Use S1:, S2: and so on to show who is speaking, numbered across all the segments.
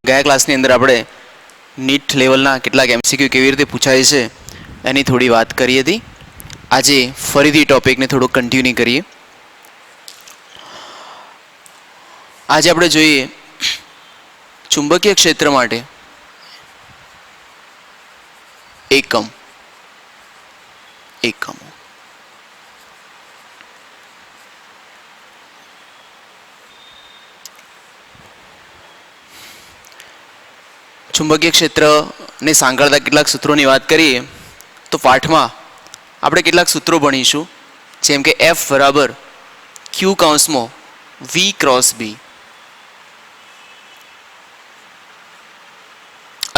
S1: ગયા ક્લાસની અંદર આપણે નીટ લેવલના કેટલાક એમસીક્યુ કેવી રીતે પૂછાય છે એની થોડી વાત કરી હતી. આજે ફરીથી ટોપિકને થોડું કન્ટિન્યુ કરીએ. આજે આપણે જોઈએ ચુંબકીય ક્ષેત્ર માટે એકમો. ચુંબકીય ક્ષેત્રને સાંકળતા કેટલાક સૂત્રોની વાત કરીએ તો પાઠમાં આપણે કેટલાક સૂત્રો ભણીશું, જેમ કે F બરાબર Q કૌંસમાં V ક્રોસ B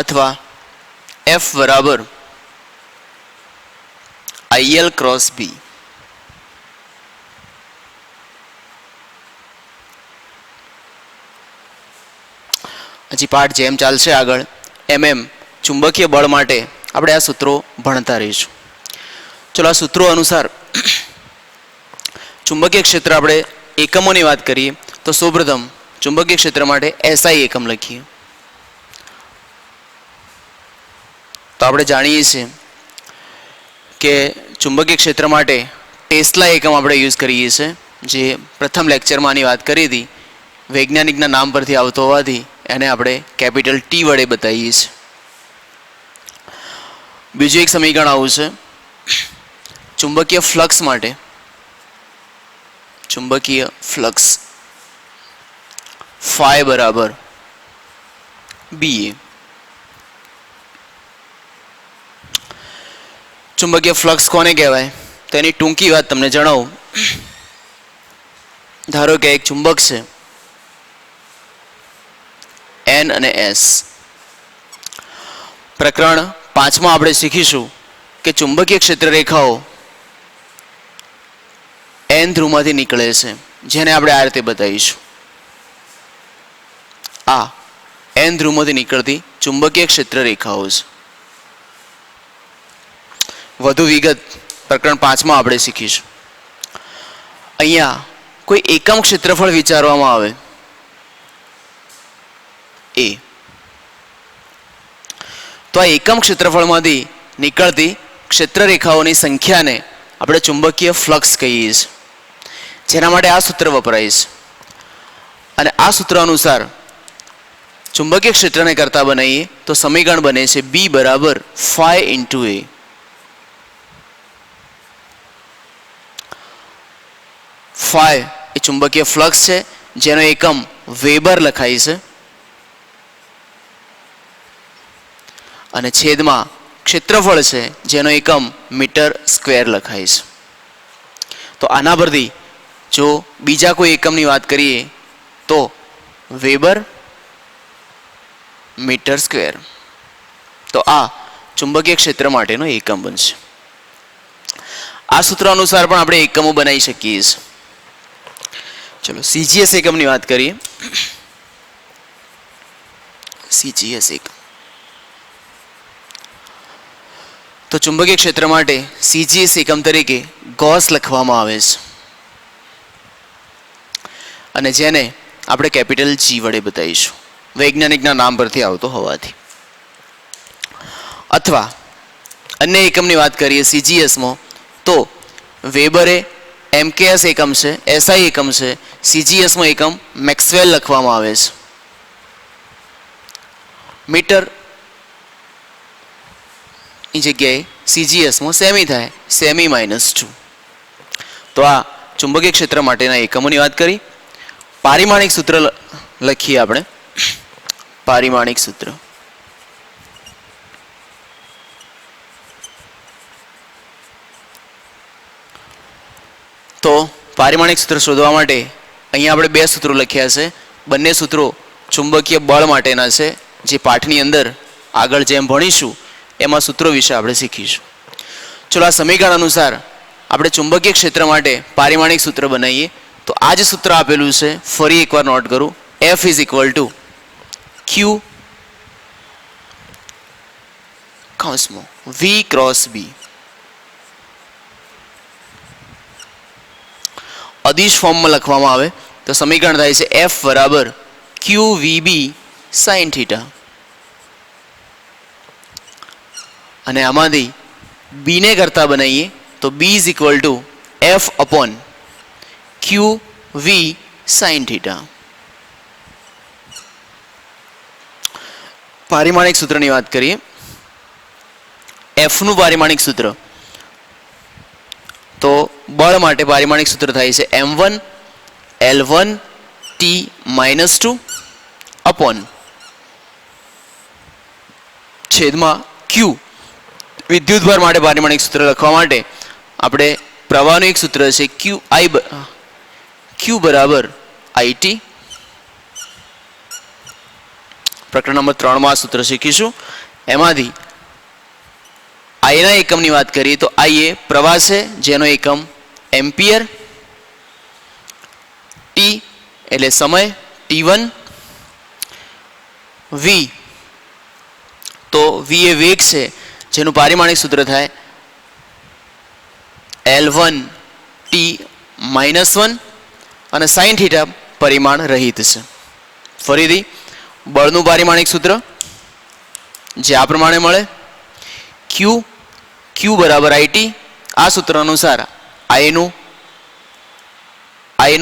S1: અથવા F બરાબર IL ક્રોસ B. હજી પાઠ જેમ ચાલશે આગળ એમ ચુંબકીય બળ માટે આપણે આ સૂત્રો ભણતા રહીશું. ચલો, આ સૂત્રો અનુસાર ચુંબકીય ક્ષેત્ર આપણે એકમોની વાત કરીએ તો સૌપ્રથમ ચુંબકીય ક્ષેત્ર માટે SI એકમ લખીએ. તો આપણે જાણીએ છીએ કે ચુંબકીય ક્ષેત્ર માટે ટેસ્લા એકમ આપણે યુઝ કરીએ છીએ, જે પ્રથમ લેક્ચરમાં આની વાત કરી હતી. વૈજ્ઞાનિકના નામ પરથી આવતો હોવાથી એને આપણે કેપિટલ T વડે બતાવીએ છીએ. બીજું એક સમીકરણ આવું છે ચુંબકીય ફ્લક્સ માટે. ચુંબકીય ફ્લક્સ ફાઈ બરાબર BA. ચુંબકીય ફ્લક્સ કોને કહેવાય તો એની ટૂંકી વાત તમને જણાવું. ધારો કે એક ચુંબક છે N અને S. પ્રકરણ 5માં આપણે શીખીશું કે ચુંબકીય ક્ષેત્ર રેખાઓ N ધ્રુવમાંથી નીકળે છે, જેને આપણે આ રીતે બતાવીશું. આ N ધ્રુવમાંથી નીકળતી ચુંબકીય ક્ષેત્ર રેખાઓ છે. વધુ વિગત પ્રકરણ 5માં આપણે શીખીશું. અહીંયા કોઈ એકમ ક્ષેત્રફળ વિચારવામાં આવે A, તો આ એકમ ક્ષેત્રફળમાંથી નીકળતી ક્ષેત્ર રેખાઓની સંખ્યાને આપણે ચુંબકીય ફ્લક્સ કહીએ છીએ, જેના માટે આ સૂત્ર વપરાય છે. અને આ સૂત્ર અનુસાર ચુંબકીય ક્ષેત્રને કરતા બનાવીએ તો સમીકરણ બને છે B બરાબર ફાઈ ઇન્ટુ A. ફાઈ એ ચુંબકીય ફ્લક્સ છે, જેનો એકમ વેબર લખાય છે, અને છેદમાં ક્ષેત્રફળ છે, જેનો એકમ મીટર સ્ક્વેર લખાય છે. તો આના પરથી જો બીજા કોઈ એકમની વાત કરીએ તો વેબર મીટર સ્ક્વેર. તો આ ચુંબકીય ક્ષેત્ર માટેનો એકમ બનશે. આ સૂત્ર અનુસાર પણ આપણે એકમો બનાવી શકીએ છીએ. ચલો, CGS એકમની વાત કરીએ. CGS એકમ તો ચુંબકીય ક્ષેત્ર માટે CGS એકમ તરીકે ગોસ લખવામાં આવે છે, અને જેને આપણે કેપિટલ G વડે બતાવીશું, વૈજ્ઞાનિકના નામ પરથી આવતો હોવાથી. અથવા અન્ય એકમની વાત કરીએ CGSમાં તો વેબરે MKS એકમ છે, SI એકમ છે, CGSમાં એકમ મેક્સવેલ લખવામાં આવે છે. મીટર ની જગ્યાએ CGSમાં સેમી થાય, સેમી -2. તો આ ચુંબકીય ક્ષેત્ર માટેના એકમોની વાત કરી. પારિમાણિક સૂત્ર લખીએ આપણે. પારિમાણિક સૂત્ર તો પારિમાણિક સૂત્ર શોધવા માટે અહીંયા આપણે બે સૂત્રો લખ્યા છે. બંને સૂત્રો ચુંબકીય બળ માટેના છે, જે પાઠની અંદર આગળ જેમ ભણીશું એમાં સૂત્રો વિશે આપણે શીખીશું. ચલો, આ સમીકરણ અનુસાર આપણે ચુંબકીય ક્ષેત્ર માટે પારિમાણિક સૂત્ર બનાવીએ તો આ જ સૂત્ર આપેલું છે. ફરી એકવાર નોટ કરું. F is equal two Q કૌંસમાં V ક્રોસ B. અદિશ ફોર્મમાં લખવામાં આવે તો સમીકરણ થાય છે F બરાબર QVB સાઇન થીટા. અને આમાંથી બીને કરતા બનાવીએ તો B is equal to F upon Q V sine theta. પારિમાણિક સૂત્રની વાત કરીએ. એફનું પારિમાણિક સૂત્ર, તો બળ માટે પારિમાણિક સૂત્ર થાય છે m1 L1 T-2 અપોન છેદમાં Q. વિદ્યુતભાર માટે પારિમાણિક સૂત્ર લખવા માટે આપણે પ્રવાહનું એક સૂત્ર છે Q બરાબર IT. પ્રકરણ નંબર 3 માં આ સૂત્ર શીખીશું. એમાંથી I ના એકમની વાત કરીએ તો I એ પ્રવાહ છે જેનો એકમ એમ્પિયર, T એટલે સમય T1, V તો V એ વેગ છે જેનું પારિમાણિક સૂત્ર થાય L1 T-1 અને સાઇન થીટા પરિમાણ રહિત છે. ફરીથી બળનું પારિમાણિક સૂત્ર જે આ પ્રમાણે મળે Q બરાબર IT. આ સૂત્ર અનુસાર I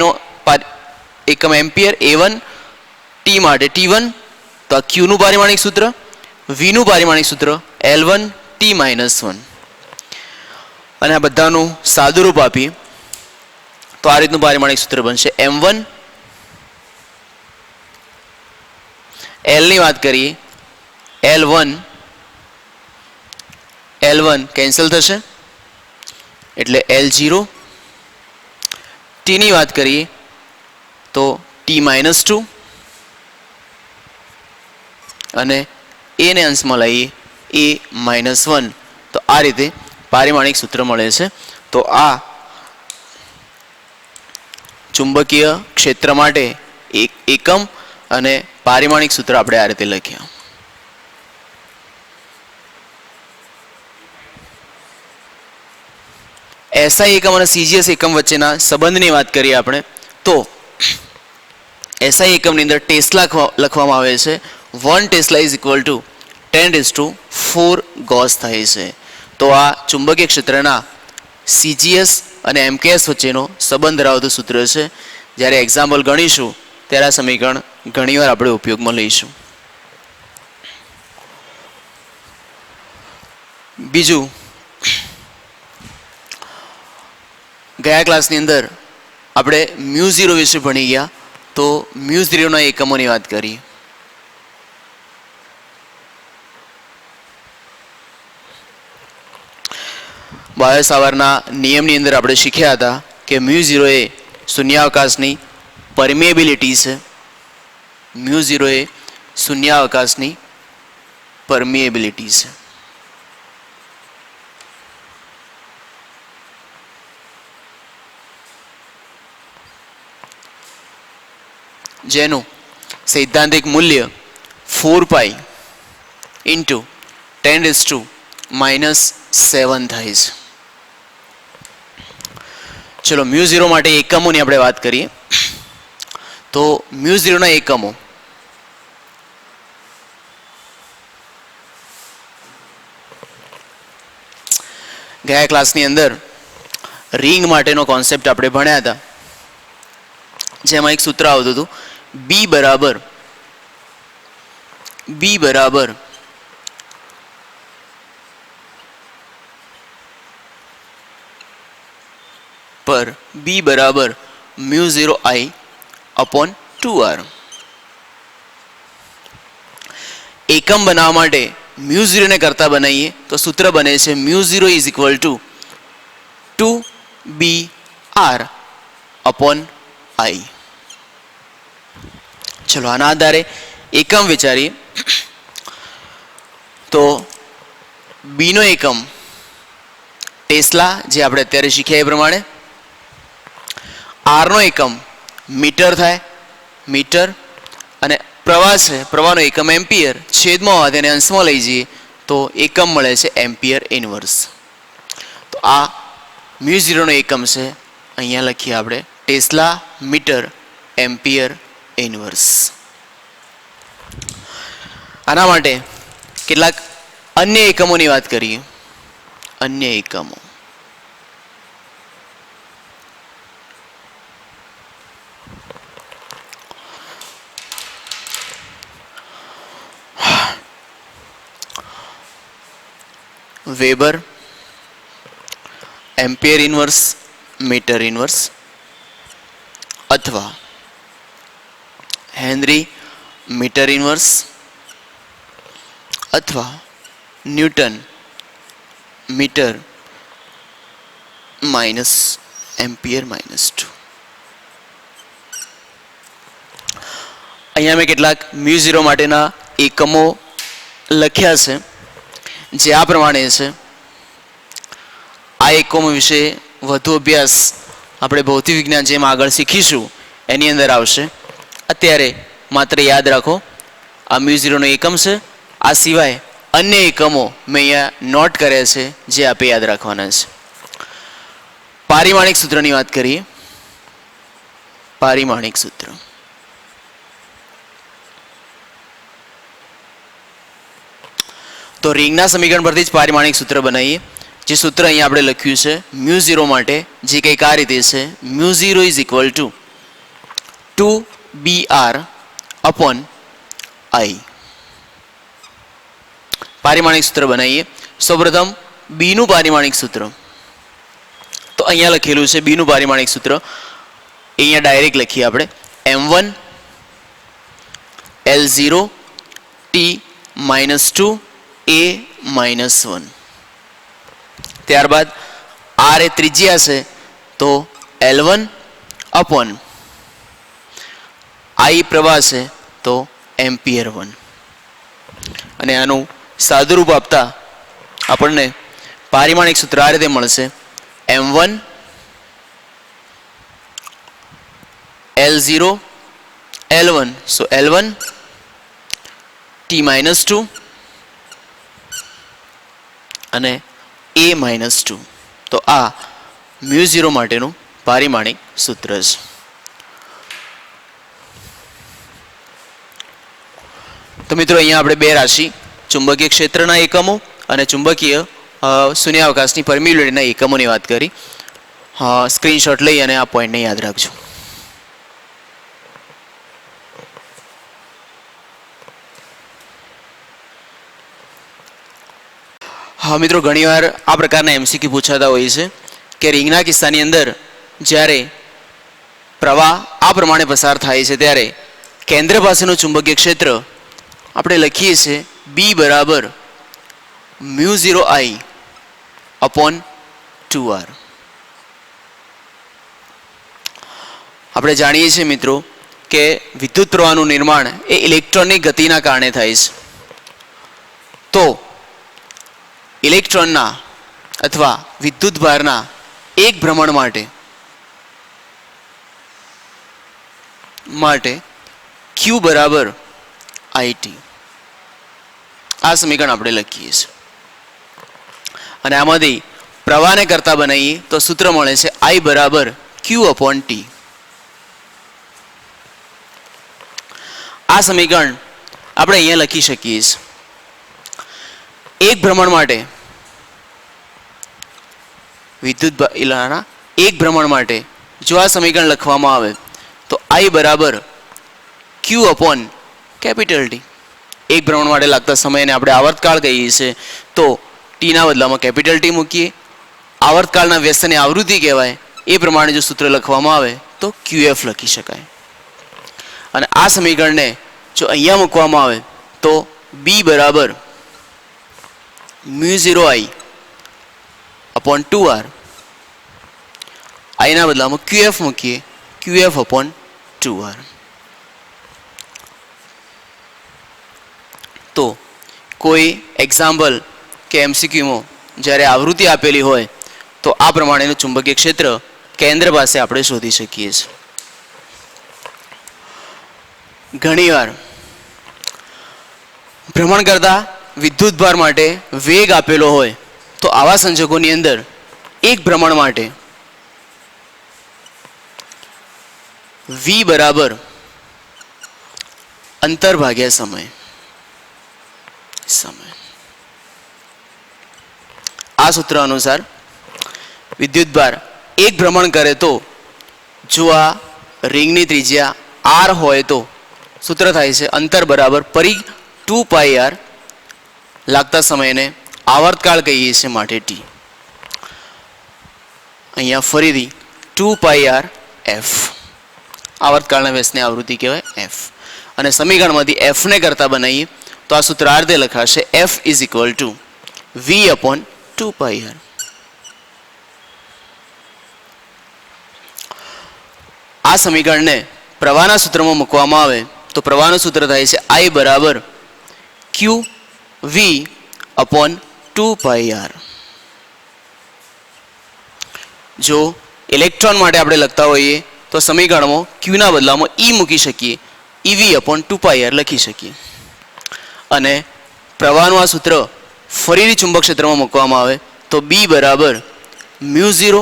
S1: નો એકમ એમ્પિયર A1, T માટે T1 તો આ Q નું પારિમાણિક સૂત્ર, V નું પારિમાણિક સૂત્ર L1 T-1. અને આ બધાનું સાદુરૂપ આપીએ તો આ રીતનું પારિમાણિક સૂત્ર બનશે M1 L ની વાત કરીએ L1 કેન્સલ થશે એટલે L0. T ની વાત કરીએ તો T-2 અને A ને અંશમાં લઈએ A-1. તો આ રીતે પારિમાણિક સૂત્ર મળે છે. તો આ ચુંબકીય ક્ષેત્ર માટે એકમ અને પારિમાણિક સૂત્ર આપણે આ રીતે લખ્યા. SI એકમ અને CGS એકમ વચ્ચેના સંબંધની વાત કરીએ આપણે તો SI એકમની અંદર ટેસ્લા લખવામાં આવે છે. 1 tesla is equal two 10⁴ Gauss થાય છે. તો આ ચુંબકીય ક્ષેત્રના CGS અને MKS વચ્ચેનો સંબંધ ધરાવતું સૂત્ર છે. જ્યારે એક્ઝામ્પલ ગણીશું ત્યારે આ સમીકરણ ઘણીવાર આપણે ઉપયોગમાં લઈશું. બીજું, ગયા ક્લાસની અંદર આપણે μ0 વિશે ભણી ગયા તો μ0 ના એકમોની વાત કરીએ. બાયો સાવરના નિયમની અંદર આપણે શીખ્યા હતા કે μ0 એ શૂન્યાવકાશની પરમિએબિલિટી છે. μ0 એ શૂન્યાવકાશની પરમિએબિલિટી છે. જેનું સૈદ્ધાંતિક મૂલ્ય 4π × 10⁻⁻⁷ થાય છે. ચલો μ0 માટે એકમોની આપણે વાત કરીએ તો μ0 ના એકમો ગયા ક્લાસની અંદર રિંગ માટેનો કોન્સેપ્ટ આપણે ભણ્યા હતા, જેમાં એક સૂત્ર આવતું હતું B બરાબર μ0I અપોન 2R. એકમ બનાવવા માટે μ0 ને કરતા બનાવીએ તો સૂત્ર બને છે μ0 is equal to 2BR upon I. ચલો આના આધારે એકમ વિચારીએ તો B નો એકમ ટેસ્લા જે આપણે અત્યારે શીખ્યા એ પ્રમાણે, R નો એકમ મીટર થાય મીટર, અને પ્રવાહ છે પ્રવાહનો એકમ એમ્પિયર, છેદમાં હોય તેને અંશમાં લઈ જઈએ તો એકમ મળે છે એમ્પિયર ઇનવર્સ. તો આ μ0 નો એકમ છે, અહીંયા લખીએ આપણે ટેસ્લા મીટર એમ્પિયર ઇનવર્સ. આના માટે કેટલાક અન્ય એકમોની વાત કરીએ. અન્ય એકમો. Weber, ampere inverse, metre inverse અથવા હેનરી મીટર ઇનવર્સ અથવા newton metre minus ampere minus 2. અહીંયા મેં કેટલાક મ્યુ0 માટેના એકમો લખ્યા છે જે આ પ્રમાણે છે. આ એકમો વિશે વધુ અભ્યાસ આપણે ભૌતિક વિજ્ઞાન જેમ આગળ શીખીશું એની અંદર આવશે. અત્યારે માત્ર યાદ રાખો આ મ્યુ0નો એકમ છે. આ સિવાય અન્ય એકમો મેં અહીંયા નોટ કર્યા છે જે આપે યાદ રાખવાના છે. પારિમાણિક સૂત્રની વાત કરીએ. પારિમાણિક સૂત્ર. તો રિંગના સમીકરણ પરથી જ પારિમાણિક સૂત્ર બનાવીએ. જે સૂત્ર અહીંયા આપણે લખ્યું છે મ્યુ0 માટે, જે કંઈક આ રીતે છે: મ્યુ0 is equal to 2br upon I. પારિમાણિક સૂત્ર બનાવીએ. સૌપ્રથમ બીનું પારિમાણિક સૂત્ર. તો અહીંયા લખેલું છે બીનું પારિમાણિક સૂત્ર. અહીંયા ડાયરેક્ટ લખીએ આપણે m1 L0 t -2 a -1. ત્યારબાદ r એ ત્રિજ્યા છે તો L1 અપોન I પ્રવાહ છે તો એમ્પિયર 1. અને આનું સાદુરૂપ આપતા આપણને પારિમાણિક સૂત્ર આ રીતે મળશે: m1 L0 L1 so L1 t -2 અને a -2. તો આ મ્યુ0 માટેનું પારિમાણિક સૂત્ર છે. તો મિત્રો અહીંયા આપણે બે રાશિ, ચુંબકીય ક્ષેત્રના એકમો અને ચુંબકીય શૂન્યાવકાશની પરમિટિવિટીના એકમોની વાત કરી. સ્ક્રીનશોટ લઈ અને આ પોઈન્ટને યાદ રાખજો. હા મિત્રો, ઘણીવાર આ પ્રકારના એમસીક્યુ પૂછાતા હોય છે કે રિંગના કિસ્સાની અંદર જ્યારે પ્રવાહ આ પ્રમાણે પસાર થાય છે ત્યારે કેન્દ્ર પાસેનું ચુંબકીય ક્ષેત્ર આપણે લખીએ છીએ B બરાબર મ્યુ0I અપોન 2r. આપણે જાણીએ છીએ મિત્રો કે વિદ્યુત પ્રવાહનું નિર્માણ એ ઇલેક્ટ્રોનની ગતિના કારણે થાય છે. તો ઇલેક્ટ્રોનના અથવા વિદ્યુત ભારના એક ભ્રમણ માટે q બરાબર IT. આ સમીકરણ આપણે લખીએ છીએ અને આમાંથી પ્રવાહને કરતા બનાવીએ તો સૂત્ર મળે છે I બરાબર q અપોન t. આ સમીકરણ આપણે અહીંયા લખી શકીએ છીએ. એક ભ્રમણ માટે વિદ્યુત એક ભ્રમણ માટે જો આ સમીકરણ લખવામાં આવે તો I બરાબર q અપોન કેપિટલ T. એક ભ્રમણ માટે લાગતા સમયને આપણે આવર્તકાળ કહીએ છીએ તો t ના બદલામાં કેપિટલ T મૂકીએ. આવર્તકાળના વ્યસ્તને આવૃત્તિ કહેવાય. એ પ્રમાણે જો સૂત્ર લખવામાં આવે તો QF લખી શકાય. અને આ સમીકરણને જો અહીંયા મૂકવામાં આવે તો B બરાબર મ્યુ0I અપોન 2r. I ના બદલામાં QF મૂકીએ, QF અપોન 2r. તો કોઈ એક્ઝામ્પલ કે એમસીક્યુમાં જ્યારે આવૃત્તિ આપેલી હોય તો આ પ્રમાણેનું ચુંબકીય ક્ષેત્ર કેન્દ્ર પાસે આપણે શોધી શકીએ છીએ. ઘણીવાર ભ્રમણ કરતા વિદ્યુત ભાર માટે વેગ આપેલો હોય તો આવા સંજોગોની અંદર એક ભ્રમણ માટે v બરાબર અંતર ભાગ્યા સમય. સમય. આ સૂત્ર અનુસાર વિદ્યુતભાર એક ભ્રમણ કરે તો જો આ રિંગની ત્રિજ્યા r હોય તો સૂત્ર થાય છે અંતર બરાબર પરિઘ 2πr લાગતા સમયને આવર્તકાળ કહીએ છીએ માટે t. અહીંયા ફરીથી 2πr f આવર્તકાળના વ્યસ્તની આવૃત્તિ કહેવાય f. અને સમીકરણમાંથી f ને કરતા બનાવીએ તો આ સૂત્ર આ રીતે લખાશે f is equal two v upon 2πr. આ સમીકરણને પ્રવાહના સૂત્રમાં મૂકવામાં આવે તો પ્રવાહનું સૂત્ર થાય છે I બરાબર q v અપોન 2πr. જો ઇલેક્ટ્રોન માટે આપણે લખતા હોઈએ તો સમીકરણમાં q ના બદલામાં e મૂકી શકીએ, ev અપોન 2πr લખી શકીએ. અને પ્રવાહનું આ સૂત્ર ફરીથી ચુંબક ક્ષેત્રમાં મૂકવામાં આવે તો b બરાબર μ0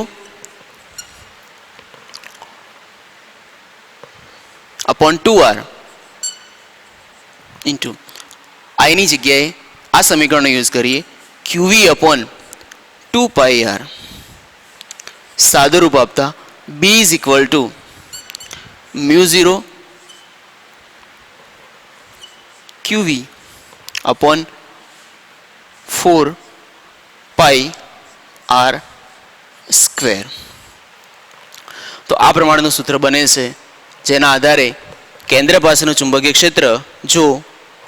S1: અપોન 2r ઇન્ટુ I ની જગ્યાએ આ સમીકરણનો યુઝ કરીએ qv અપોન 2πr. સાદું રૂપ આપતા b is equal to μ0 qv upon 4πr square. તો આ પ્રમાણેનું સૂત્ર બને છે જેના આધારે કેન્દ્ર પાસેનું ચુંબકીય ક્ષેત્ર જો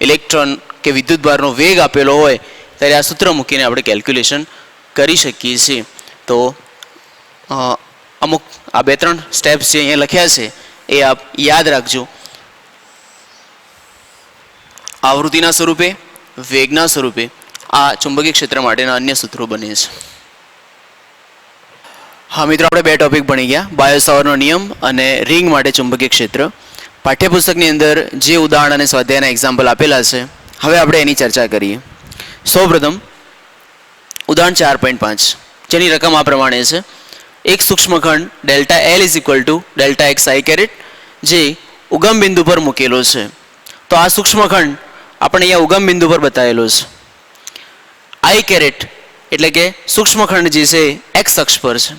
S1: ઇલેક્ટ્રોન કે વિદ્યુતભારનો વેગ આપેલો હોય ત્યારે આ સૂત્ર મૂકીને આપણે કેલ્ક્યુલેશન કરી શકીએ છીએ. તો અમુક આ 2-3 સ્ટેપ્સ જે અહીંયા લખ્યા છે એ આપ યાદ રાખજો. આવૃત્તિના સ્વરૂપે, વેગના સ્વરૂપે આ ચુંબકીય ક્ષેત્ર માટેના અન્ય સૂત્રો બને છે. હા મિત્રો, આપણે 2 ટોપિક ભણી ગયા, બાયો સાવરનો નિયમ અને રિંગ માટે ચુંબકીય ક્ષેત્ર. પાઠ્યપુસ્તકની અંદર જે ઉદાહરણ અને સ્વાધ્યાયના એક્ઝામ્પલ આપેલા છે હવે આપણે એની ચર્ચા કરીએ. સૌપ્રથમ ઉદાહરણ 4.5 જેની રકમ આ પ્રમાણે છે. એક સૂક્ષ્મખંડ delta L is equal to delta X I caret જે ઉગમ બિંદુ પર મૂકેલો છે. તો આ સૂક્ષ્મખંડ આપણે અહીંયા ઉગમ બિંદુ પર બતાવેલો છે. આઈ કેરેટ એટલે કે સૂક્ષ્મખંડ જે છે એક્સ અક્ષ પર છે,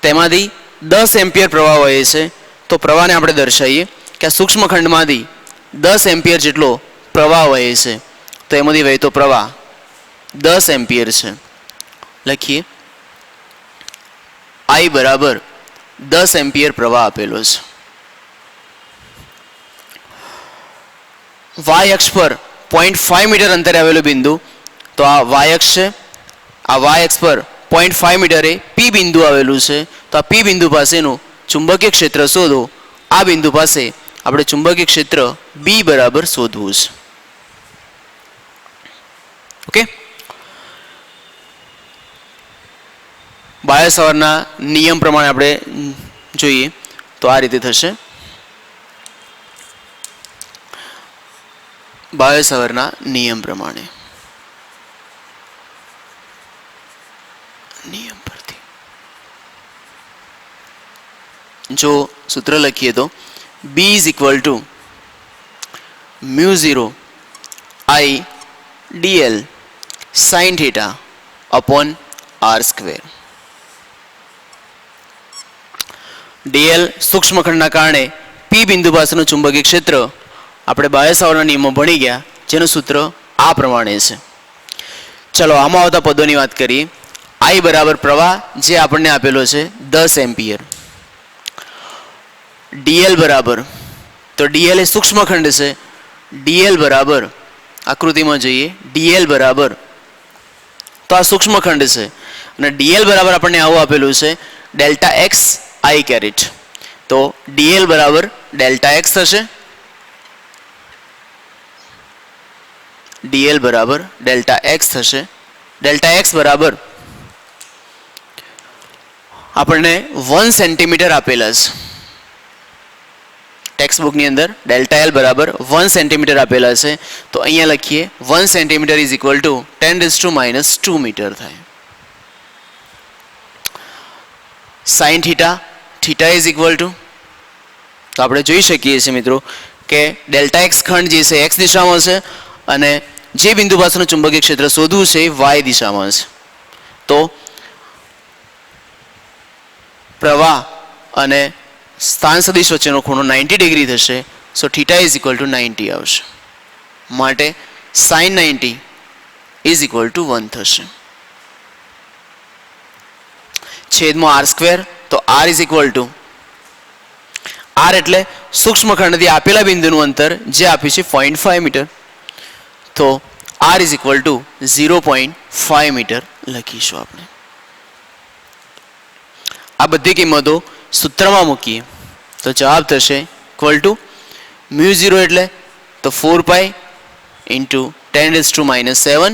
S1: તેમાંથી 10 એમ્પિયર પ્રવાહ વહે છે. તો પ્રવાહને આપણે દર્શાવીએ કે આ સૂક્ષ્મખંડમાંથી 10 એમ્પિયર જેટલો પ્રવાહ વહે છે. તો એમાંથી વહેતો પ્રવાહ 10 એમ્પિયર છે. લખીએ I બરાબર 10 એમ્પિયર પ્રવાહ આપેલો છે. y અક્ષ પર 0.5 મીટર અંતરે આવેલો બિંદુ, તો આ y અક્ષ છે. આ y અક્ષ પર 0.5 મીટરે P બિંદુ આવેલું છે. તો આ P બિંદુ પાસેનું ચુંબકીય ક્ષેત્ર શોધો. આ બિંદુ પાસે આપણે ચુંબકીય ક્ષેત્ર B બરાબર શોધવું છે. ઓકે, બાયો સાવરના નિયમ પ્રમાણે આપણે જોઈએ તો આ રીતે થશે. બાયો સાવરના નિયમ પ્રમાણે નિયમ પરથી જો સૂત્ર લખીએ તો B is equal to μ0 I dl sin theta upon r square. dl સૂક્ષ્મખંડના કારણે P બિંદુ પાસેનું ચુંબકીય ક્ષેત્ર આપણે બાયો સાવરના નિયમો ભણી ગયા, જેનું સૂત્ર આ પ્રમાણે છે. ચલો આમાં આવતા પદોની વાત કરીએ. I બરાબર પ્રવાહ જે આપણને આપેલો છે 10 એમ્પિયર. dl બરાબર, તો dl એ સૂક્ષ્મખંડ છે. dl બરાબર આકૃતિમાં જોઈએ, dl બરાબર તો આ સૂક્ષ્મખંડ છે અને dl બરાબર આપણને આવું આપેલું છે ડેલ્ટા એક્સ આઈ કેરેટ. તો dl બરાબર ડેલ્ટા એક્સ થશે. dl બરાબર ડેલ્ટા એક્સ થશે. ડેલ્ટા એક્સ બરાબર આપણને 1 સેન્ટીમીટર આપેલા છે. ટેક્સ્ટ બુકની અંદર ડેલ્ટા એલ બરાબર 1 સેન્ટીમીટર આપેલા છે. તો અહીંયા લખીએ 1 centimetre is equal to 10⁻² metre થાય. Sine theta, theta is equal to, તો આપણે જોઈ શકીએ છીએ મિત્રો કે ડેલ્ટા એક્સ ખંડ જે છે એક્સ દિશામાં છે અને જે બિંદુ પાસેનું ચુંબકીય ક્ષેત્ર શોધવું છે એ વાય દિશામાં છે. તો પ્રવાહ અને સ્થાન સદિશ વચ્ચેનો ખૂણો 90 ડિગ્રી થશે. સો થીટા ઇઝ ઇક્વલ ટુ 90 આવશે. માટે સાઇન 90 ઇઝ ઇક્વલ ટુ 1 થશે. છેદમાં આર સ્ક્વેર, તો R is equal to R એટલે સૂક્ષ્મખંડથી આપેલા બિંદુનું અંતર જે આપ્યું છે 0.5 મીટર. તો R is equal to 0.5 metre લખીશું આપણે. આ બધી કિંમતો સૂત્રમાં મૂકીએ તો જવાબ થશે ઇક્વલ ટુ મ્યુ 0 એટલે તો 4 પાઈ into 10⁻⁻7.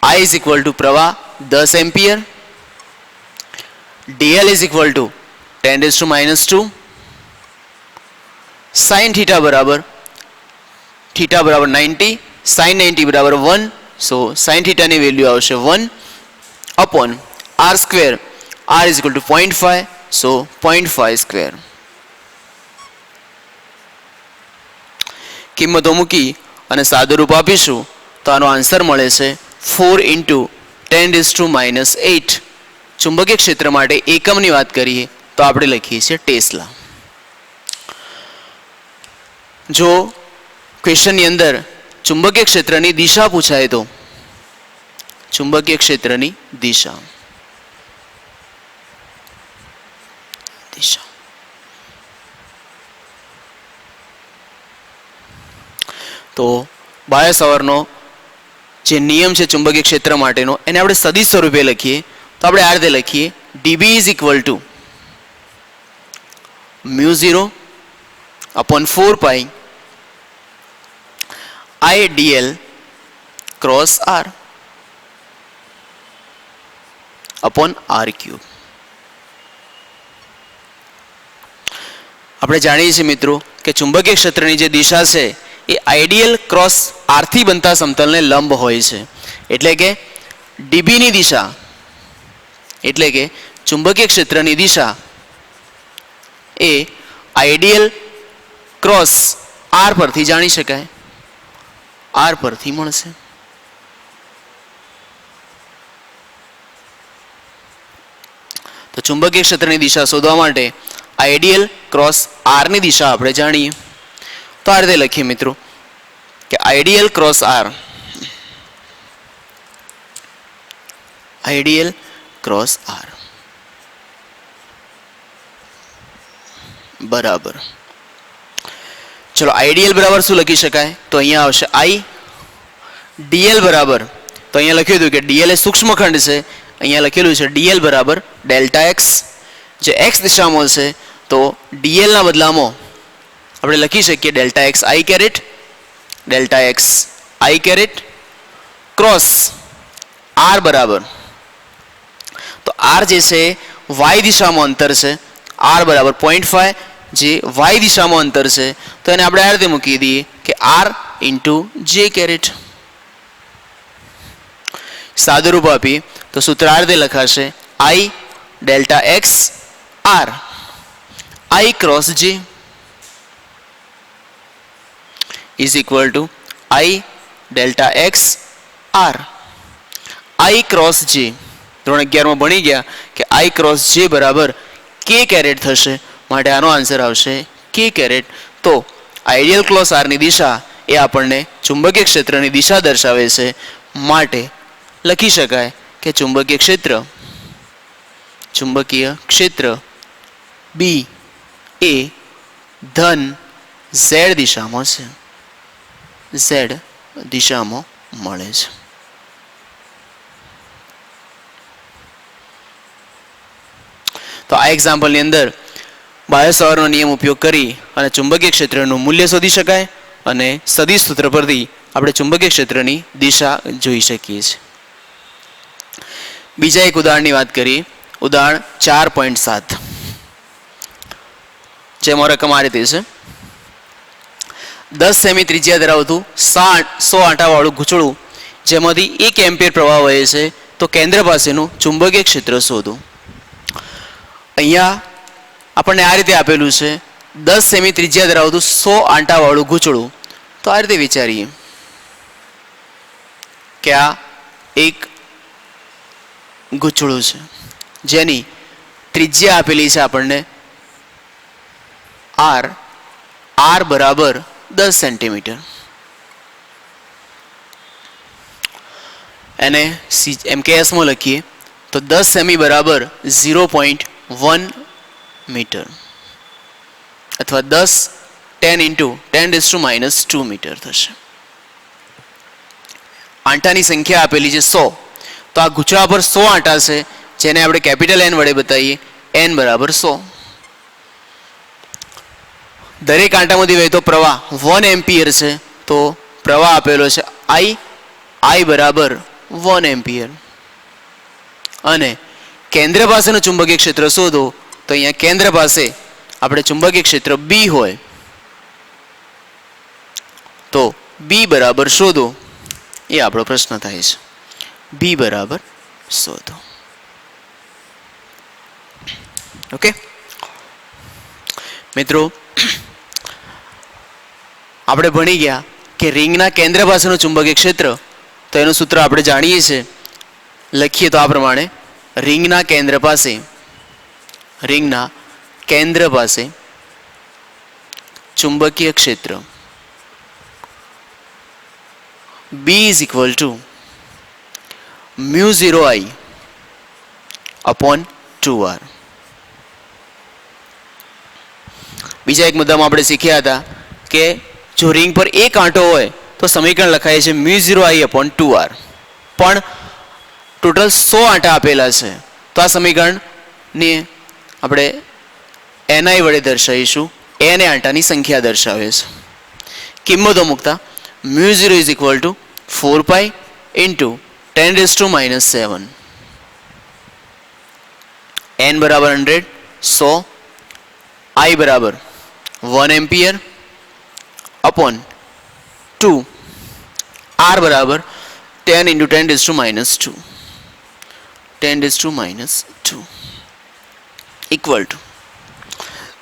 S1: I is equal two પ્રવાહ 10 ampere. dl is equal to 10⁻². Sine theta બરાબર 90, સાઇન 90 બરાબર 1. સો સાઇન થીટાની વેલ્યુ આવશે 1 upon R square. R is equal to 0.5. So 0.5 square. કિંમતો મૂકી અને સાદુરૂપ આપીશું તો આનો આન્સર મળે છે 4 ઇન્ટુ 10⁻8. ચુંબકીય ક્ષેત્ર માટે એકમની વાત કરીએ તો આપણે લખીએ છીએ ટેસ્લા. જો ક્વેશ્ચનની અંદર ચુંબકીય ક્ષેત્રની દિશા પૂછાય તો ચુંબકીય ક્ષેત્રની દિશા તો બાહ્ય સવારનો જે નિયમ છે ચુંબકીય ક્ષેત્ર માટેનો એને આપણે સદિશ સ્વરૂપે લખીએ તો આપણે આ રીતે લખીએ dB is equal two mu 0 upon 4 pi IDL cross R upon R cube. આપણે જાણીએ છીએ મિત્રો કે ચુંબકીય ક્ષેત્રની જે દિશા છે એ આઈડિયલ ક્રોસ આર થી બનતા સમતલને લંબ હોય છે. એટલે કે ડીબીની દિશા એટલે કે ચુંબકીય ક્ષેત્રની દિશા એ આઈડિયલ ક્રોસ આર પરથી જાણી શકાય, આર પરથી મળશે. તો ચુંબકીય ક્ષેત્રની દિશા શોધવા માટે આઈડિયલ ક્રોસ આર ની દિશા આપણે જાણીએ તો આ રીતે લખીએ મિત્રો કે ideal cross R, ideal cross R બરાબર. ચલો આઈડિયલ બરાબર શું લખી શકાય તો અહીંયા આવશે આઈ. ડીએલ બરાબર તો અહીંયા લખ્યું હતું કે ડીએલ એ સૂક્ષ્મખંડ છે, અહીંયા લખેલું છે ડીએલ બરાબર ડેલ્ટા એક્સ. જે એક્સ દિશામાં છે તો ડીએલ ના બદલામાં આપણે લખી શકીએ delta X I caret, delta X I caret cross R બરાબર તો આર જે છે વાય દિશામાં અંતર છે, આર બરાબર 0.5 જે વાય દિશામાં અંતર છે તો એને આપણે આ રીતે મૂકી દઈએ કે આર ઇન્ટુ જે કેરેટ. સાદુરૂપ આપીએ તો સૂત્ર આ રીતે લખાશે I delta X R I cross J is equal to I delta X R I cross J. ધોરણ 11 માં ભણી ગયા કે આઈ ક્રોસ જે બરાબર કે કેરેટ થશે, માટે આનો આન્સર આવશે કે કેરેટ. તો આઈડિયલ ક્રોસ આર ની દિશા એ આપણને ચુંબકીય ક્ષેત્રની દિશા દર્શાવે છે, માટે લખી શકાય કે ચુંબકીય ક્ષેત્ર બી એ ધન ઝેડ દિશામાં છે, ઝેડ દિશામાં મળે છે. તો આ એક્ઝામ્પલની અંદર બાહ્ય સવારનો નિયમ ઉપયોગ કરી અને ચુંબકીય ક્ષેત્રનું મૂલ્ય શોધી શકાય અને સદિશ સૂત્ર પરથી આપણે ચુંબકીય ક્ષેત્રની દિશા જોઈ શકીએ છીએ. બીજા એક ઉદાહરણની વાત કરીએ, ઉદાહરણ 4.7. જેમાં રકમ આ રીતે છે 10 સેમી ત્રિજ્યા ધરાવતું 100 આંટાવાળું ગૂંચળું જેમાંથી 1 એમ્પિયર પ્રવાહ વહે છે, તો કેન્દ્ર પાસેનું ચુંબકીય ક્ષેત્ર શોધો. અહીંયા આપણને આ રીતે આપેલું છે 10 સેમી ત્રિજ્યા ધરાવતું 100 આંટાવાળું ગૂંચળું. તો આ રીતે વિચારીએ કે આ એક ગૂંચળું છે જેની ત્રિજ્યા આપેલી છે આપણને r બરાબર 10 સેન્ટીમીટર. એને MKSમાં લખીએ તો 10 સેમી બરાબર 0.1 મીટર અથવા 10 × 10⁻² મીટર થશે. આંટાની સંખ્યા આપેલી છે 100, તો આ ગૂંચળા પર 100 આંટા છે જેને આપણે કેપિટલ N વડે બતાવીએ, n બરાબર 100. દરેક આંટામાંથી વહેતો પ્રવાહ 1 એમ્પિયર છે, તો પ્રવાહ આપેલો છે I બરાબર 1 એમ્પિયર. અને કેન્દ્ર પાસેનું ચુંબકીય ક્ષેત્ર શોધો, તો અહીંયા કેન્દ્ર પાસે આપણે ચુંબકીય ક્ષેત્ર B હોય તો B બરાબર શોધો, એ આપણો પ્રશ્ન થાય છે. B બરાબર શોધો. ઓકે મિત્રો, આપણે ભણી ગયા કે રિંગના કેન્દ્ર પાસેનું ચુંબકીય ક્ષેત્ર, તો એનું સૂત્ર આપણે જાણીએ છીએ. લખીએ તો આ પ્રમાણે: રિંગના કેન્દ્ર પાસે ચુંબકીય ક્ષેત્ર B = μ0I/2r. બીજા એક મુદ્દામાં આપણે શીખ્યા હતા કે જો રિંગ પર એક આંટો હોય તો સમીકરણ લખાય છે μ0I/2r, પણ ટોટલ 100 આંટા આપેલા છે, તો આ સમીકરણને આપણે NI વડે દર્શાવીશું. N એ આંટાની સંખ્યા દર્શાવે છે. કિંમતો મૂકતા μ0 = 4π × 10⁻⁷. N બરાબર 100, 100, I બરાબર 1 એમ્પિયર upon 2, R બરાબર 10 × 10⁻², 10⁻², ઇક્વલ ટુ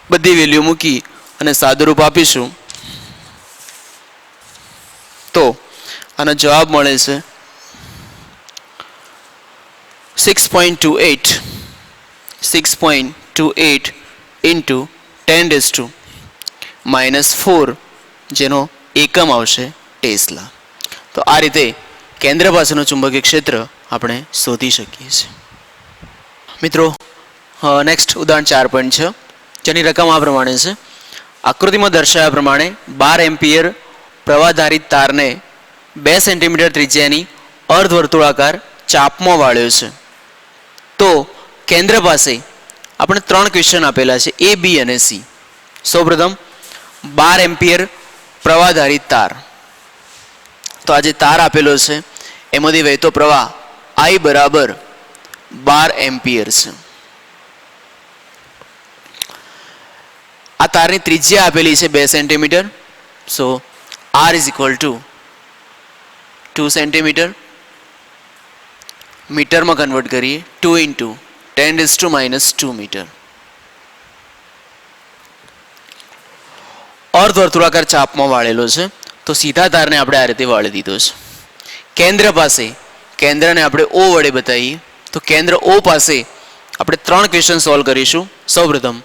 S1: બધી વેલ્યુ મૂકી અને સાદુરૂપ આપીશું તો આનો જવાબ મળે છે 6.28 × 10⁻⁴, જેનો એકમ આવશે ટેસ્લા. તો આ રીતે કેન્દ્ર પાસેનું ચુંબકીય ક્ષેત્ર આપણે શોધી શકીએ છીએ. મિત્રો, નેક્સ્ટ ઉદાહરણ 4.6, જેની રકમ આ પ્રમાણે છે. આકૃતિમાં દર્શાવ્યા પ્રમાણે 12 એમ્પિયર પ્રવાહધારિત તારને 2 સેન્ટીમીટર ત્રિજ્યાની અર્ધવર્તુળાકાર ચાપમાં વાળ્યો છે. તો કેન્દ્ર પાસે આપણે 3 ક્વેશ્ચન આપેલા છે, A, B અને C. સૌપ્રથમ 12 એમ્પિયર પ્રવાહધારિત તાર. તો આ જે તાર આપેલો છે એમાંથી વહેતો પ્રવાહ I બરાબર 12 એમ્પિયર છે. આ તારની ત્રિજ્યા આપેલી છે 2 સેન્ટીમીટર. સો R = 2 સેન્ટીમીટર. મીટરમાં કન્વર્ટ કરીએ 2 × 10⁻² મીટર. અર્ધવર્તુળાકાર ચાપમાં વાળેલો છે, તો સીધા તારને આપણે આ રીતે વાળી દીધો છે. કેન્દ્ર પાસે, કેન્દ્રને આપણે O વડે બતાવીએ, તો કેન્દ્ર O પાસે આપણે 3 ક્વેશ્ચન સોલ્વ કરીશું. સૌપ્રથમ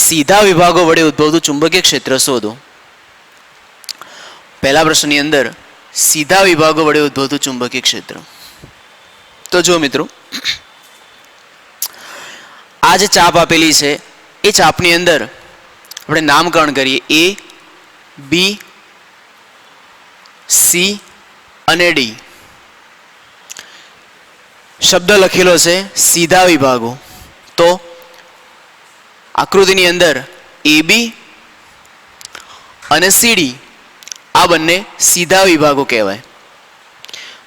S1: સીધા વિભાગો વડે ઉદ્ભવતું ચુંબકીય ક્ષેત્ર શોધો. પહેલા પ્રશ્નની અંદર સીધા વિભાગો વડે ઉદ્ભવતું ચુંબકીય ક્ષેત્ર. તો જો મિત્રો, આ જે ચાપ આપેલી છે એ ચાપની અંદર આપણે નામકરણ કરીએ A, B, C અને D. શબ્દ લખેલો છે સીધા વિભાગો. તો આકૃતિની અંદર AB અને CD આ બંને સીધા વિભાગો કહેવાય.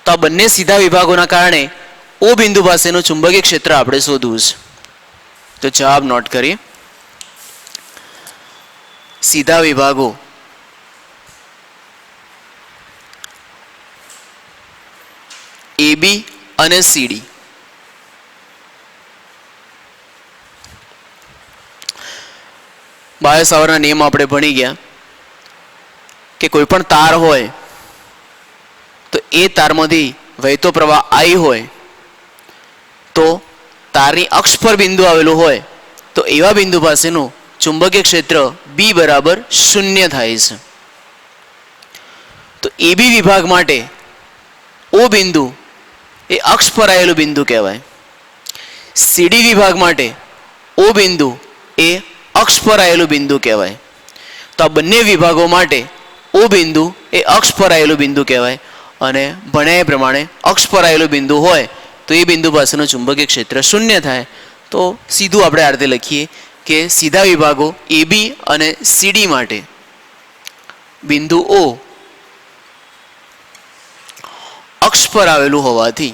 S1: તો આ બંને સીધા વિભાગોના કારણે O બિંદુ પાસેનું ચુંબકીય ક્ષેત્ર આપણે શોધવું છે. તો જવાબ નોટ કરીએ. સીધા વિભાગો AB અને CD. બાયો સાવરના નિયમ આપણે ભણી ગયા કે કોઈ પણ તાર હોય તો એ તારમાંથી વહેતો પ્રવાહ I હોય તો તારની અક્ષ પર બિંદુ આવેલું હોય તો એવા બિંદુ પાસેનું ચુંબકીય ક્ષેત્ર B બરાબર 0 થાય છે. તો AB વિભાગ માટે O બિંદુ એ અક્ષ પર આવેલું બિંદુ કહેવાય. CD વિભાગ માટે O બિંદુ એ અક્ષ પર આવેલું બિંદુ કહેવાય. તો આ બંને વિભાગો માટે O બિંદુ એ અક્ષ પર આવેલું બિંદુ કહેવાય અને ભણ્યા એ પ્રમાણે અક્ષ પર આવેલું બિંદુ હોય તો એ બિંદુ પાસેનું ચુંબકીય ક્ષેત્ર 0 થાય. તો સીધું આપણે આ રીતે લખીએ કે સીધા વિભાગો AB અને CD માટે બિંદુ O અક્ષ પર આવેલું હોવાથી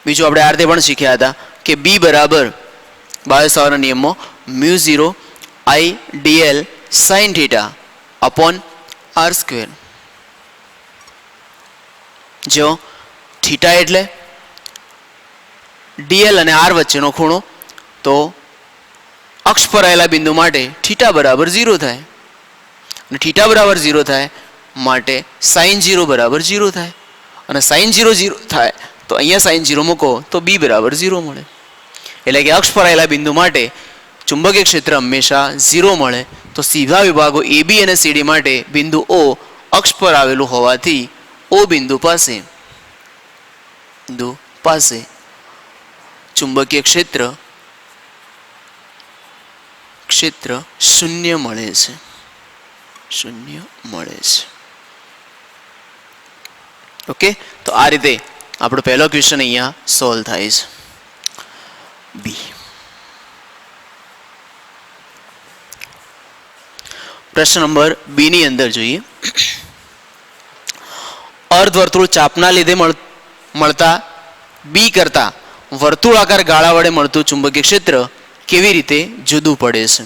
S1: બીજું આપણે આ રીતે પણ શીખ્યા હતા કે B બરાબર બાયો સાવર્ટના નિયમમાં μ0 I dl sin theta upon r square. જો થીટા એટલે dl અને r વચ્ચેનો ખૂણો તો અક્ષ પર આવેલા બિંદુ માટે થીટા બરાબર 0 થાય અને થીટા બરાબર 0 થાય માટે sin 0 બરાબર 0 થાય અને sin 0 0 થાય તો અહીંયા sin 0 મૂકો તો B બરાબર 0 મળે. એટલે કે અક્ષ પર આવેલા બિંદુ માટે ચુંબકીય ક્ષેત્ર હંમેશા 0 મળે. તો સીધા વિભાગો AB અને CD માટે બિંદુ O અક્ષ પર આવેલું હોવાથી O બિંદુ પાસે ચુંબકીય ક્ષેત્ર 0 મળે છે. ઓકે, તો આ રીતે આપણો પહેલો ક્વેશ્ચન અહીંયા સોલ્વ થાય છે. બી પ્રશ્ન નંબર બી ની અંદર જોઈએ. અર્ધવર્તુળ ચાપના લીધે મળતા બી કરતા વર્તુળાકાર ગાળા વડે મળતું ચુંબકીય ક્ષેત્ર કેવી રીતે જુદું પડે છે?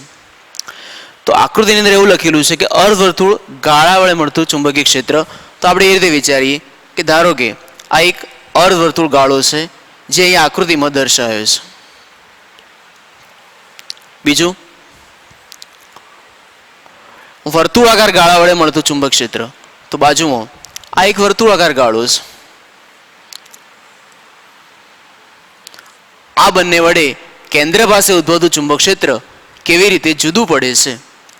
S1: તો આકૃતિની અંદર એવું લખેલું છે કે અર્ધવર્તુળ ગાળા વડે મળતું ચુંબકીય ક્ષેત્ર. તો આપણે એ રીતે વિચારીએ કે ધારો કે આ એક અર્ધવર્તુળ ગાળો છે જે અહીંયા આકૃતિમાં દર્શાવ્યો છે. બીજું વર્તુળાકાર ગાળા વડે મળતું ચુંબક ક્ષેત્ર. તો બાજુમાં આ એક વર્તુળાકાર ગાળો છે. આ બંને વડે કેન્દ્ર પાસે ઉદ્ભવતું ચુંબક ક્ષેત્ર કેવી રીતે જુદું પડે છે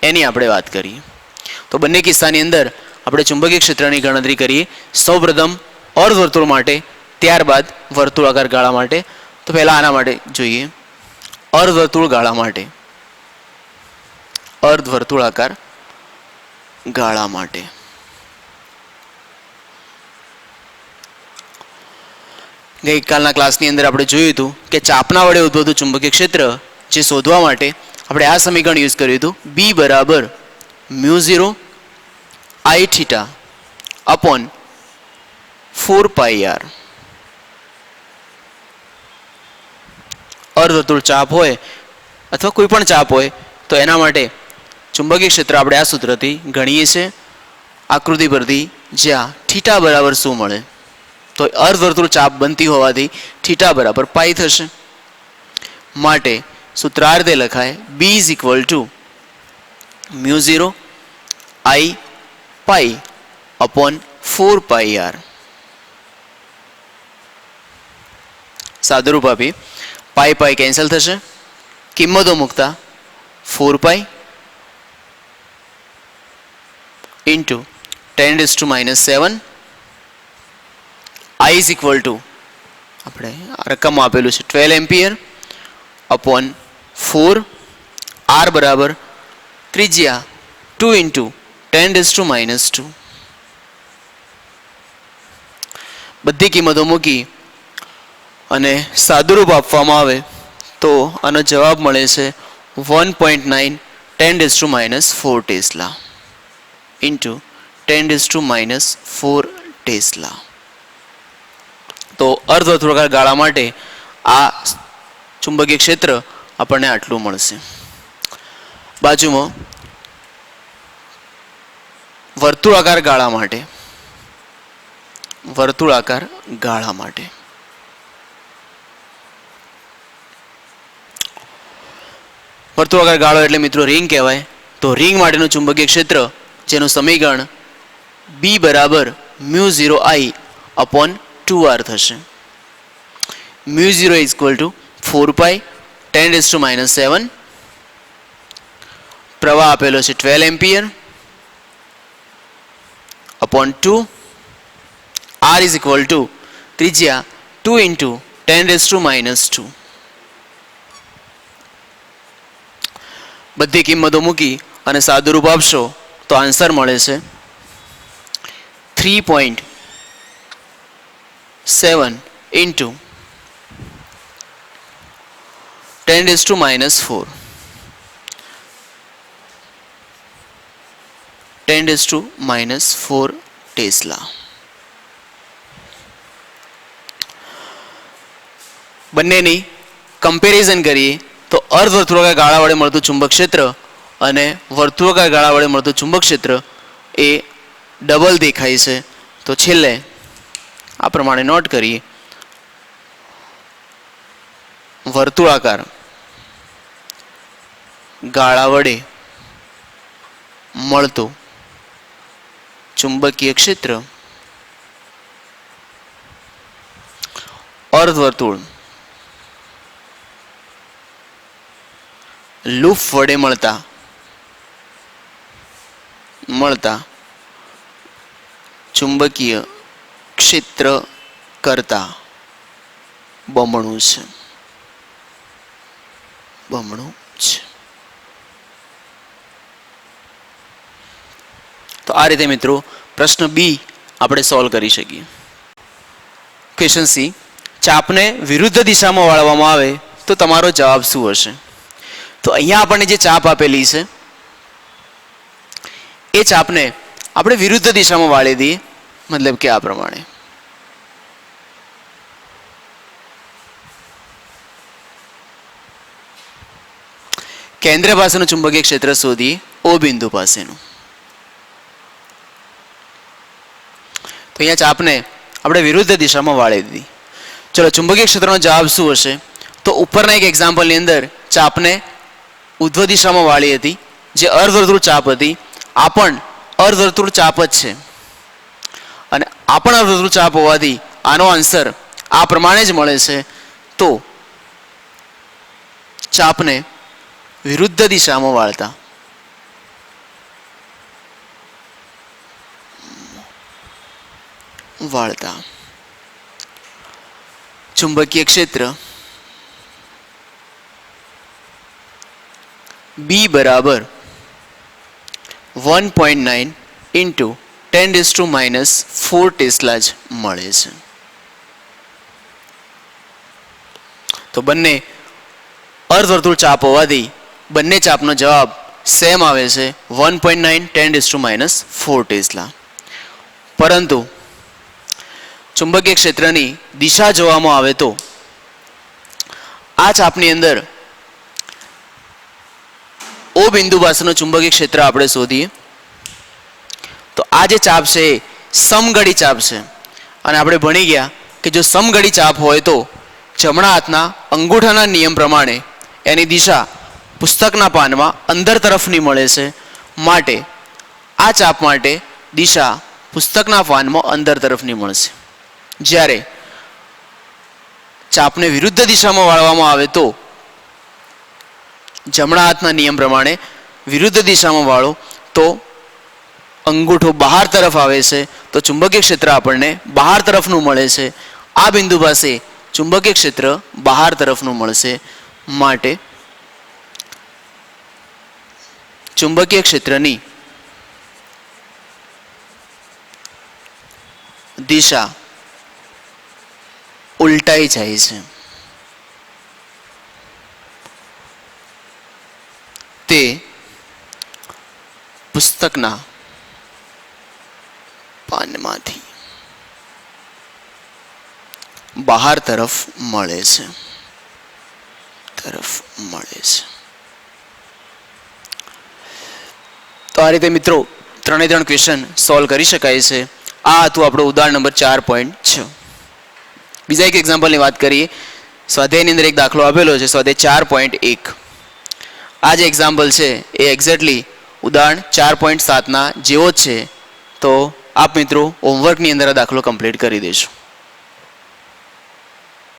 S1: એની આપણે વાત કરીએ. તો બંને કિસ્સાની અંદર આપણે ચુંબકીય ક્ષેત્રની ગણતરી કરીએ. સૌપ્રથમ અર્ધવર્તુળ માટે, ત્યારબાદ વર્તુળાકાર ગાળા માટે. તો પહેલા આના માટે જોઈએ. અર્ધવર્તુળ ગાળા માટે, અર્ધવર્તુળાકાર ગાળા માટે ગઈકાલના ક્લાસની અંદર આપણે જોયું હતું કે ચાપના વડે ઉદ્ભવતું ચુંબકીય ક્ષેત્ર જે શોધવા માટે આપણે આ સમીકરણ યુઝ કર્યું હતું. B બરાબર μ0 I theta upon 4 pi r. અર્ધવર્તુળ ચાપ હોય અથવા કોઈ પણ ચાપ હોય તો એના માટે ચુંબકીય ક્ષેત્ર આપણે આ સૂત્રથી ગણીએ છીએ આકૃતિ પરથી, જ્યાં થીટા બરાબર શું મળે? તો અર્ધવર્તુળ ચાપ બનતી હોવાથી થીટા બરાબર પાઈ થશે. માટે સૂત્ર આ રીતે લખાય B is equal to μ0 I pi upon 4 pi r. સાદુરૂપ આપી પાઈ પાઈ કેન્સલ થશે, કિંમતો મૂકતા 4 પાઈ into 10⁻⁷. I is equal to આપણે રકમ આપેલું છે 12 એમ્પિયર upon 4. R બરાબર ત્રિજ્યા 2 into 10⁻². બધી કિંમતો મૂકી અને સાદુરૂપ આપવામાં આવે તો આનો જવાબ મળે છે 1.9 10⁻⁴ ટેસ્લા into 10⁻⁴ ટેસ્લા. તો અર્ધવર્તુળાકાર ગાળા માટે આ ચુંબકીય ક્ષેત્ર આપણને આટલું મળશે. બાજુમાં વર્તુળાકાર ગાળા માટે, વર્તુળાકાર ગાળા માટે વર્તુળાકાર ગાળો એટલે મિત્રો રિંગ કહેવાય. તો રિંગ માટેનું ચુંબકીય ક્ષેત્ર જેનું સમીકરણ B બરાબર μ0I અપોન 2R થશે. μ0 ઇઝ ઇક્વલ ટુ 4 પાઈ 10⁻⁷. પ્રવાહ આપેલો છે 12 ampere upon 2. R is equal two ત્રિજ્યા 2 ઇન્ટુ 10⁻². બધી કિંમતો મૂકી અને સાદુરૂપ આપશો તો આન્સર મળે છે 3.7 ઇન્ટુ 10⁻⁴. 10⁻⁴ ટેસ્લા. બંનેની કમ્પેરિઝન કરીએ તો અર્ધવર્તુળાકાર ગાળા વડે મળતું ચુંબક ક્ષેત્ર અને વર્તુળાકાર ગાળા વડે મળતું ચુંબક ક્ષેત્ર એ ડબલ દેખાય છે. તો છેલ્લે આ પ્રમાણે નોટ કરીએ. વર્તુળાકાર ગાળા વડે મળતું ચુંબકીય ક્ષેત્ર અર્ધવર્તુળ લૂપ વડે મળતા ચુંબકીય ક્ષેત્ર કરતા બમણું છે. તો આ રીતે મિત્રો પ્રશ્ન બી આપણે સોલ્વ કરી શકીએ. ક્વેશ્ચન સી, ચાપને વિરુદ્ધ દિશામાં વાળવામાં આવે તો તમારો જવાબ શું હશે? તો અહીંયા આપણને જે ચાપ આપેલી છે એ ચાપને આપણે વિરુદ્ધ દિશામાં વાળી દઈએ. મતલબ કે આ પ્રમાણે. કેન્દ્ર પાસેનું ચુંબકીય ક્ષેત્ર શોધીએ O બિંદુ પાસેનું. તો અહીંયા ચાપને આપણે વિરુદ્ધ દિશામાં વાળી દીધી. ચલો ચુંબકીય ક્ષેત્રનો જવાબ શું હશે? તો ઉપરના એક એક્ઝામ્પલની અંદર ચાપને ઉધ્વ દિશામાં વાળી હતી જે અર્ધવર્તુળ ચાપ હતી. આ પણ અર્ધવર્તુળ ચાપ જ છે અને આ પણ અર્ધવર્તુળ ચાપ હોવાથી આનો આન્સર આ પ્રમાણે જ મળે છે. તો ચાપને વિરુદ્ધ દિશામાં વાળતા ચુંબકીય ક્ષેત્ર B બરાબર 1.9 ઇન્ટુ 10⁻⁴ ટેસ્લા જ મળે છે. તો બંને અર્ધવર્તુળ ચાપ હોવાથી બંને ચાપનો જવાબ સેમ આવે છે 1.9 10⁻⁴ ટેસ્લા. પરંતુ ચુંબકીય ક્ષેત્રની દિશા જોવામાં આવે તો આ ચાપની અંદર O બિંદુ પાસેનું ચુંબકીય ક્ષેત્ર આપણે શોધીએ તો આ જે ચાપ છે એ સમઘડી ચાપ છે અને આપણે ભણી ગયા કે જો સમઘડી ચાપ હોય તો જમણા હાથના અંગૂઠાના નિયમ પ્રમાણે એની દિશા પુસ્તકના પાનમાં અંદર તરફની મળે છે. માટે આ ચાપ માટે દિશા પુસ્તકના પાનમાં અંદર તરફની મળશે. જ્યારે ચાપને વિરુદ્ધ દિશામાં વાળવામાં આવે તો જમણા હાથના નિયમ પ્રમાણે વિરુદ્ધ દિશામાં વાળો તો અંગૂઠો બહાર તરફ આવે છે. તો ચુંબકીય ક્ષેત્ર આપણને બહાર તરફનું મળે છે. આ બિંદુ પાસે ચુંબકીય ક્ષેત્ર બહાર તરફનું મળશે. માટે ચુંબકીય ક્ષેત્રની દિશા ઉલટાઈ જાય છે. તે પુસ્તકના પાનમાંથી બહાર તરફ મળે છે. તો આ રીતે મિત્રો 3 ક્વેશ્ચન સોલ્વ કરી શકાય છે. આ હતું આપણું ઉદાહરણ નંબર 4.6. બીજા એક એક્ઝામ્પલની વાત કરીએ. સ્વાધ્યાયની અંદર એક દાખલો આપેલો છે સ્વાધ્યાય 4.1. આ જે એક્ઝામ્પલ છે એ એક્ઝેક્ટલી ઉદાહરણ 4.7ના જેવો જ છે. તો આપ મિત્રો હોમવર્કની અંદર આ દાખલો કમ્પ્લીટ કરી દેશો.